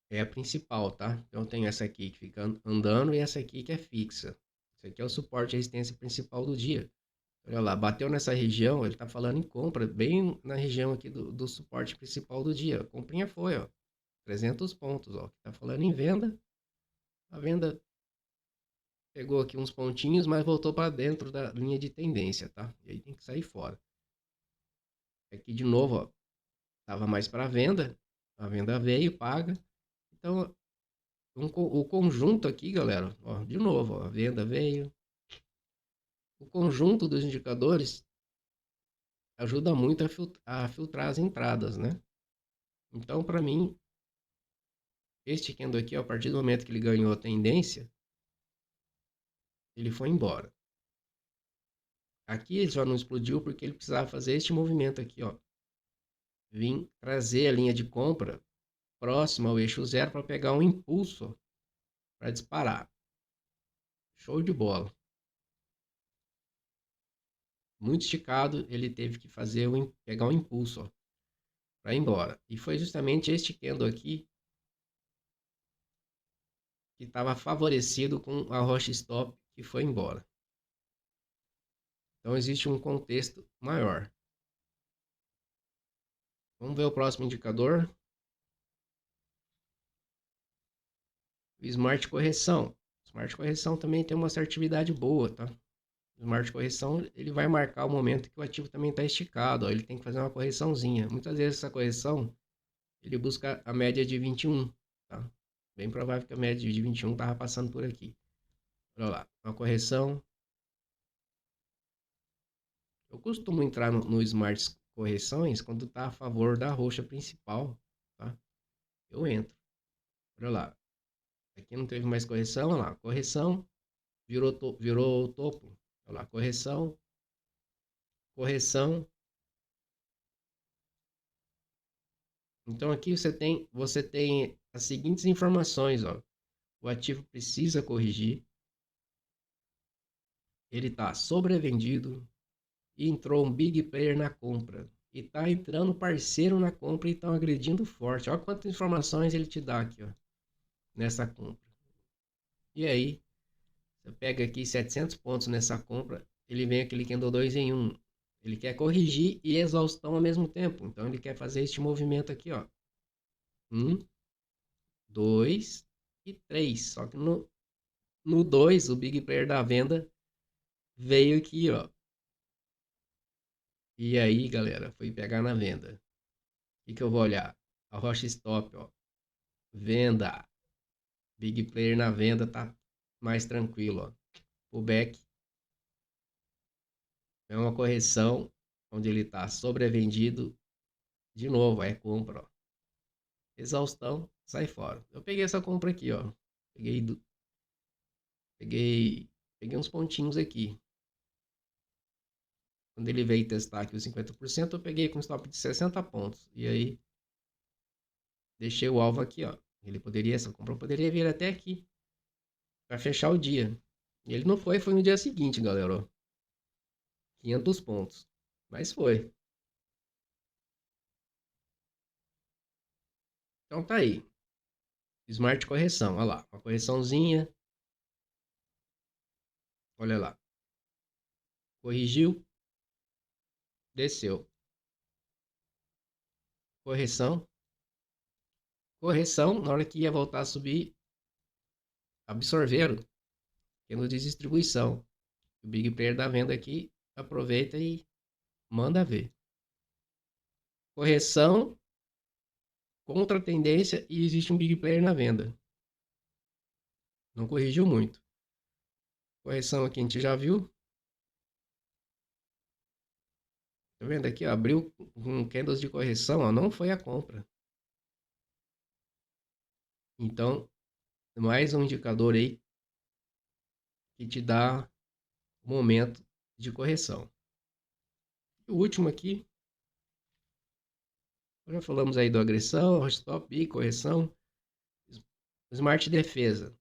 É a principal, tá? Então tem essa aqui que fica andando e essa aqui que é fixa. Esse aqui é o suporte e resistência principal do dia. Olha lá, bateu nessa região, ele tá falando em compra, bem na região aqui do suporte principal do dia. A comprinha foi, ó, 300 pontos, ó. Tá falando em venda. A venda pegou aqui uns pontinhos, mas voltou para dentro da linha de tendência, tá? E aí tem que sair fora. Aqui de novo, ó, tava mais para venda. A venda veio, paga. Então, o conjunto aqui, galera, ó, de novo, ó, a venda veio. O conjunto dos indicadores ajuda muito a filtrar as entradas, né? Então, para mim, este candle aqui, ó, a partir do momento que ele ganhou a tendência, ele foi embora. Aqui ele só não explodiu porque ele precisava fazer este movimento aqui, ó. Vim trazer a linha de compra próxima ao eixo zero para pegar um impulso para disparar. Show de bola. Muito esticado, ele teve que fazer pegar um impulso para ir embora. E foi justamente este candle aqui que estava favorecido com a rocha stop que foi embora. Então existe um contexto maior. Vamos ver o próximo indicador. O Smart Correção. O Smart Correção também tem uma assertividade boa, tá? O Smart Correção, ele vai marcar o momento que o ativo também está esticado, ó, ele tem que fazer uma correçãozinha. Muitas vezes essa correção, ele busca a média de 21, tá? Bem provável que a média de 21 estava passando por aqui. Olha lá, uma correção. Eu costumo entrar no Smart Correções quando está a favor da roxa principal, tá? Eu entro. Olha lá, aqui não teve mais correção, olha lá, correção, virou o topo. Olha lá, correção, correção. Então aqui você tem as seguintes informações, ó. O ativo precisa corrigir, ele está sobrevendido e entrou um big player na compra. E está entrando parceiro na compra e estão agredindo forte. Olha quantas informações ele te dá aqui, ó, nessa compra. E aí, você pega aqui 700 pontos nessa compra, ele vem aquele candle 2 em 1. Ele quer corrigir e exaustão ao mesmo tempo. Então ele quer fazer este movimento aqui, ó. 1, 2 e 3. Só que no 2, o big player da venda veio aqui, ó. E aí, galera, foi pegar na venda. O que eu vou olhar? A rocha stop, ó. Venda. Big player na venda tá mais tranquilo, ó. pullback, é uma correção onde ele está sobrevendido, de novo, é compra, ó. Exaustão, sai fora. Eu peguei essa compra aqui, ó. Peguei, peguei uns pontinhos aqui. Quando ele veio testar aqui os 50%, eu peguei com stop de 60 pontos. E aí, deixei o alvo aqui, ó. Essa compra poderia vir até aqui, para fechar o dia. E ele não foi no dia seguinte, galera, ó. 500 pontos. Mas foi. Então tá aí. Smart correção, olha lá. Uma correçãozinha. Olha lá. Corrigiu. Desceu. Correção. Correção. Na hora que ia voltar a subir, absorveram. Tendo distribuição. O big player da venda aqui aproveita e manda ver. Correção. Contra a tendência e existe um big player na venda. Não corrigiu muito. Correção aqui a gente já viu. Tá vendo aqui, ó, abriu com candles de correção, ó, não foi a compra. Então, mais um indicador aí que te dá o momento de correção. E o último aqui, já falamos aí do agressão, stop e correção. Smart defesa.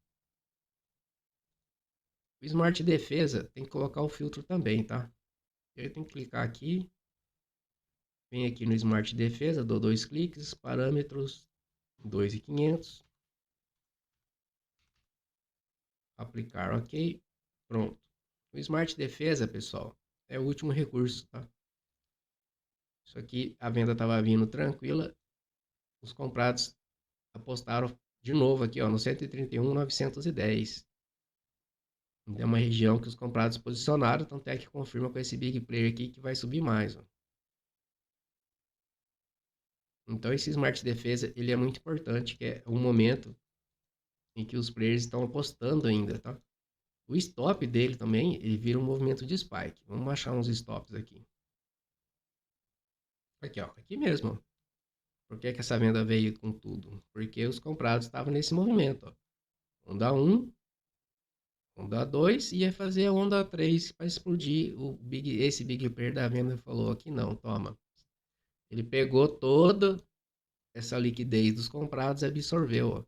O Smart defesa tem que colocar o filtro também, tá? Eu tenho que clicar aqui. Vem aqui no Smart defesa, dou 2 cliques, parâmetros 2.500. Aplicar OK. Pronto. O Smart defesa, pessoal, é o último recurso, tá? Isso aqui, a venda estava vindo tranquila. Os comprados apostaram de novo aqui, ó, no 131.910. É uma região que os comprados posicionaram, tanto é que confirma com esse big player aqui que vai subir mais, ó. Então esse Smart defesa, ele é muito importante, que é um momento em que os players estão apostando ainda, tá? O stop dele também, ele vira um movimento de spike. Vamos achar uns stops aqui. Aqui, ó, aqui mesmo, ó. Por que essa venda veio com tudo? Porque os comprados estavam nesse movimento, ó. Onda 1, onda 2, ia fazer a onda 3 para explodir. Esse big player da venda falou aqui não, toma. Ele pegou toda essa liquidez dos comprados e absorveu, ó.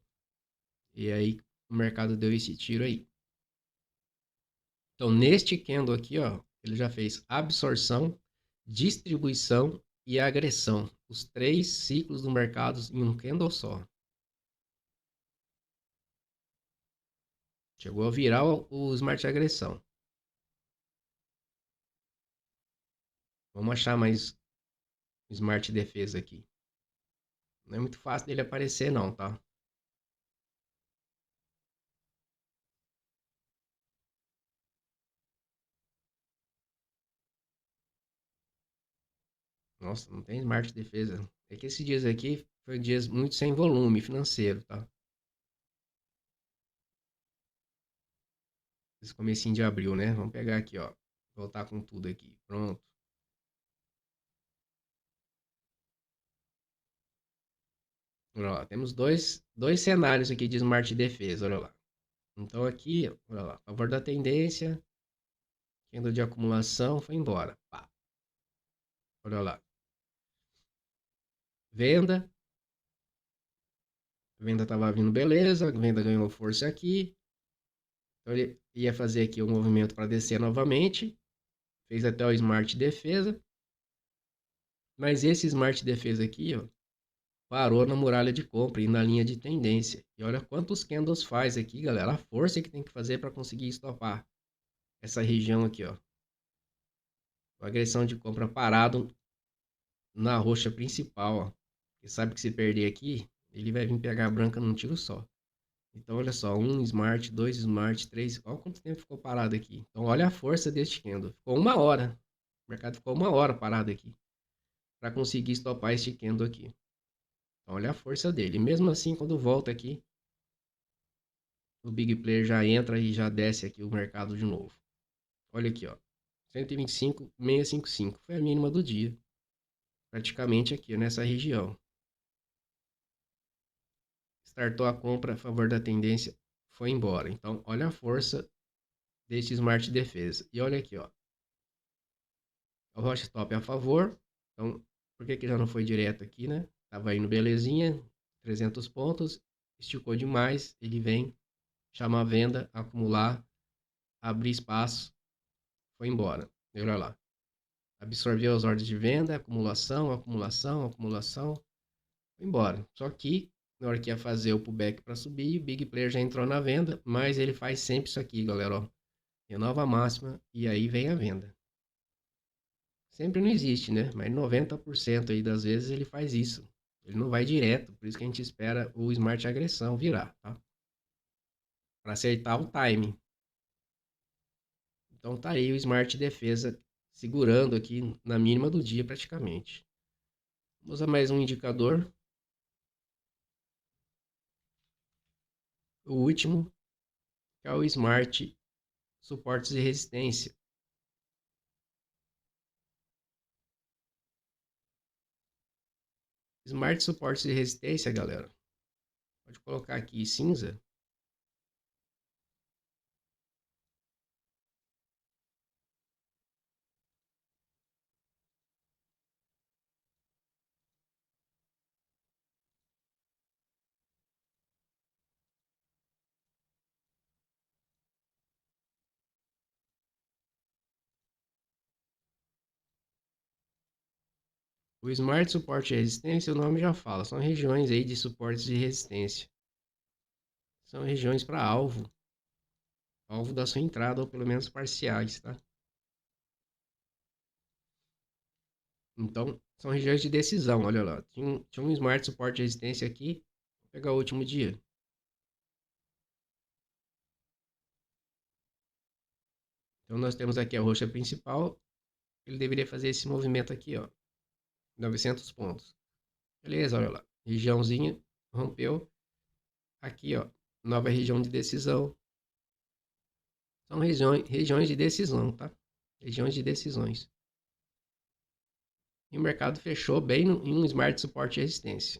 E aí o mercado deu esse tiro aí. Então neste candle aqui, ó, ele já fez absorção, distribuição e agressão. Os 3 ciclos do mercado em um candle só. Chegou a virar o Smart agressão. Vamos achar mais Smart defesa aqui. Não é muito fácil dele aparecer não, tá? Nossa, não tem Smart defesa. É que esses dias aqui foi dias muito sem volume financeiro, tá? Esse comecinho de abril, né? Vamos pegar aqui, ó. Voltar com tudo aqui. Pronto. Olha lá, temos dois cenários aqui de Smart defesa, olha lá. Então aqui, olha lá, favor da tendência, candle de acumulação, foi embora. Pá. Olha lá. Venda. Venda tava vindo beleza, venda ganhou força aqui. Então ele ia fazer aqui um movimento para descer novamente. Fez até o Smart defesa. Mas esse Smart defesa aqui, ó, parou na muralha de compra e na linha de tendência. E olha quantos candles faz aqui, galera. A força que tem que fazer para conseguir estopar essa região aqui, ó. A agressão de compra parado na roxa principal, ó. Você sabe que se perder aqui, ele vai vir pegar a branca num tiro só. Então, olha só, 1 Smart, 2 Smart, 3. Olha quanto tempo ficou parado aqui. Então, olha a força deste candle. Ficou 1 hora. O mercado ficou 1 hora parado aqui para conseguir estopar este candle aqui. Então, olha a força dele. Mesmo assim, quando volta aqui, o Big Player já entra e já desce aqui o mercado de novo. Olha aqui, ó. 125,655 foi a mínima do dia. Praticamente aqui nessa região. Startou a compra a favor da tendência, foi embora. Então, olha a força deste Smart Defesa. E olha aqui, ó. O Rocha Stop é a favor. Então, por que já não foi direto aqui, né? Tava indo belezinha, 300 pontos, esticou demais, ele vem, chama a venda, acumular, abrir espaço, foi embora. Olha lá. Absorveu as ordens de venda, acumulação, acumulação, acumulação, foi embora. Só que na hora que ia fazer o pullback para subir, o Big Player já entrou na venda, mas ele faz sempre isso aqui, galera, ó. Renova a máxima e aí vem a venda. Sempre não existe, né? Mas 90% aí das vezes ele faz isso. Ele não vai direto, por isso que a gente espera o Smart Agressão virar, tá? Para acertar o timing. Então tá aí o Smart Defesa segurando aqui na mínima do dia praticamente. Vamos a mais um indicador. O último, que é o Smart Suportes e Resistência. Smart Suportes e Resistência, galera. Pode colocar aqui cinza. O Smart Suporte e Resistência, o nome já fala, são regiões aí de suportes e resistência. São regiões para alvo da sua entrada, ou pelo menos parciais, tá? Então, são regiões de decisão, olha lá. Tinha um Smart Suporte e Resistência aqui, vou pegar o último dia. Então, nós temos aqui a roxa principal, ele deveria fazer esse movimento aqui, ó, 900 pontos. Beleza, olha lá, regiãozinha, rompeu. Aqui, ó, nova região de decisão. São regiões de decisão, tá? Regiões de decisões. E o mercado fechou bem em um Smart Suporte e Resistência.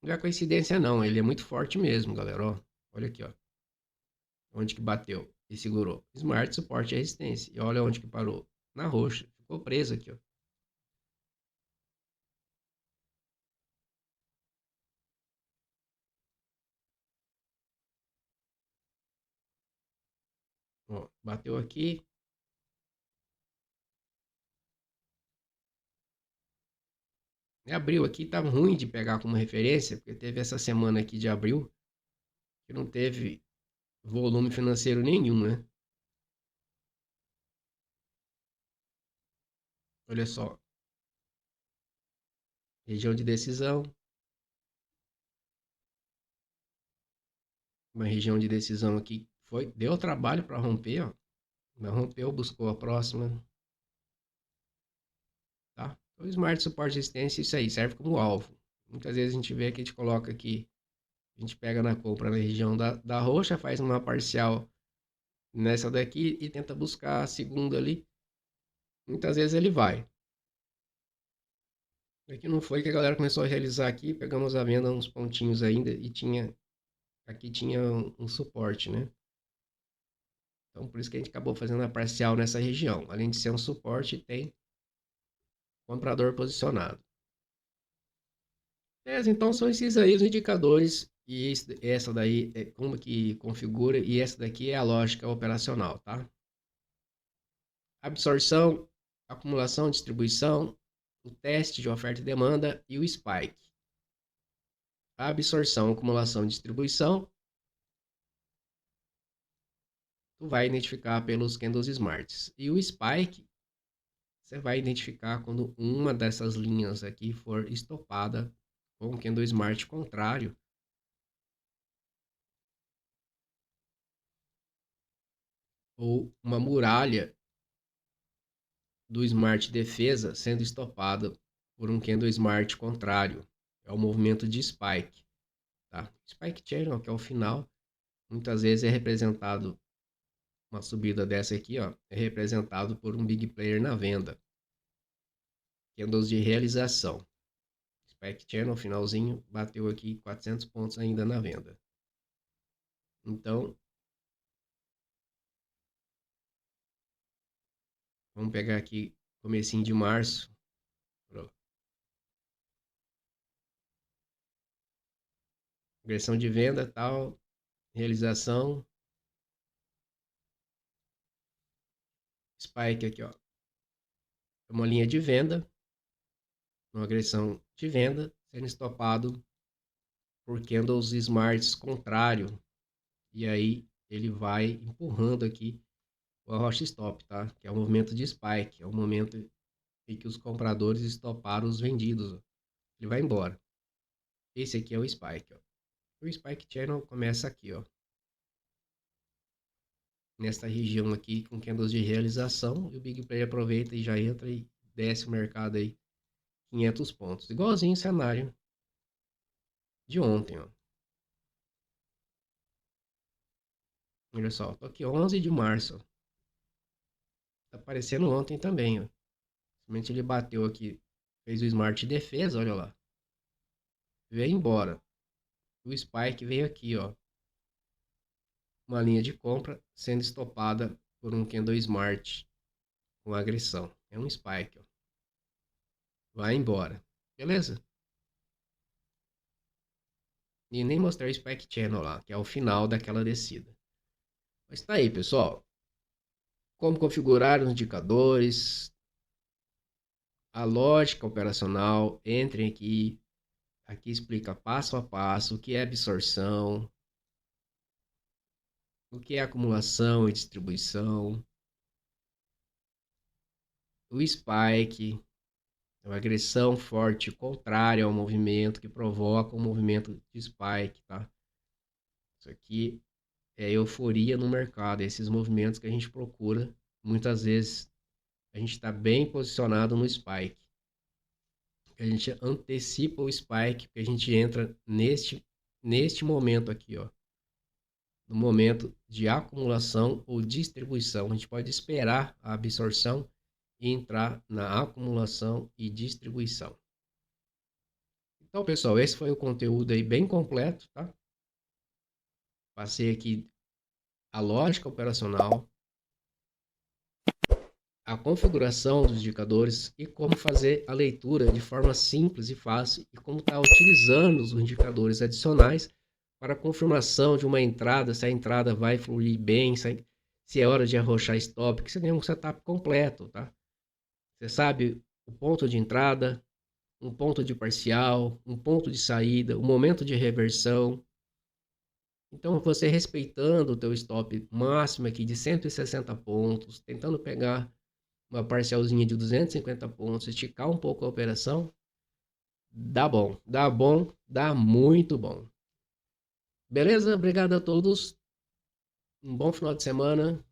Não é coincidência não, ele é muito forte mesmo, galera, ó. Olha aqui, ó. Onde que bateu e segurou. Smart Suporte e Resistência. E olha onde que parou. Na roxa. Ficou preso aqui, ó. Ó, bateu aqui. Abril aqui tá ruim de pegar como referência, porque teve essa semana aqui de abril que não teve volume financeiro nenhum, né? Olha só. Região de decisão. Uma região de decisão aqui deu trabalho para romper, ó. Mas rompeu, buscou a próxima, tá? Então, Smart Suporte Resistência, isso aí, serve como alvo. Muitas vezes a gente vê que a gente coloca aqui, a gente pega na compra na região da roxa, faz uma parcial nessa daqui e tenta buscar a segunda ali. Muitas vezes ele vai. Aqui não foi que a galera começou a realizar aqui, pegamos a venda uns pontinhos ainda e aqui tinha um suporte, né? Então por isso que a gente acabou fazendo a parcial nessa região. Além de ser um suporte, tem comprador posicionado. Então são esses aí os indicadores e essa daí é como que configura e essa daqui é a lógica operacional, tá? Absorção, acumulação, distribuição, o teste de oferta e demanda e o spike. A absorção, acumulação e distribuição, tu vai identificar pelos candles smarts. E o spike, você vai identificar quando uma dessas linhas aqui for estopada com o candle smart contrário, ou uma muralha do Smart Defesa sendo estopado por um candle Smart contrário. É o movimento de Spike. Tá? Spike Channel, que é o final. muitas vezes é representado, uma subida dessa aqui, ó, é representado por um big player na venda. Candles de realização. Spike Channel, finalzinho, bateu aqui 400 pontos ainda na venda. Então, vamos pegar aqui comecinho de março. Agressão de venda, tal, realização. Spike aqui, ó. É uma linha de venda, uma agressão de venda, sendo estopado por candles smarts contrário. E aí ele vai empurrando aqui o Roche Stop, tá? Que é o movimento de spike, é o momento em que os compradores estoparam os vendidos. Ó. Ele vai embora. Esse aqui é o spike, ó. O spike channel começa aqui, ó. Nesta região aqui com candles de realização, e o big player aproveita e já entra e desce o mercado aí 500 pontos. Igualzinho o cenário de ontem, ó. Olha só, tô aqui 11 de março. Ó. Tá aparecendo ontem também, ó. Simplesmente ele bateu aqui, fez o smart de defesa, olha lá. Veio embora. O spike veio aqui, ó. Uma linha de compra sendo estopada por um candle smart com agressão. É um spike, ó. Vai embora. Beleza? E nem mostrei o spike channel lá, que é o final daquela descida. Mas tá aí, pessoal. Como configurar os indicadores, a lógica operacional. Entrem aqui. Aqui explica passo a passo o que é absorção, o que é acumulação e distribuição, o spike, é uma agressão forte contrária ao movimento que provoca um movimento de spike, tá? Isso aqui é euforia no mercado, esses movimentos que a gente procura, muitas vezes a gente está bem posicionado no spike. A gente antecipa o spike, porque a gente entra neste momento aqui, ó. No momento de acumulação ou distribuição. A gente pode esperar a absorção e entrar na acumulação e distribuição. Então, pessoal, esse foi o conteúdo aí bem completo, tá? Passei aqui a lógica operacional, a configuração dos indicadores e como fazer a leitura de forma simples e fácil e como estar utilizando os indicadores adicionais para a confirmação de uma entrada, se a entrada vai fluir bem, se é hora de arrochar stop, que você tem um setup completo, tá? Você sabe o ponto de entrada, um ponto de parcial, um ponto de saída, o momento de reversão. Então, você respeitando o teu stop máximo aqui de 160 pontos, tentando pegar uma parcialzinha de 250 pontos, esticar um pouco a operação, dá bom, dá muito bom. Beleza? Obrigado a todos. Um bom final de semana.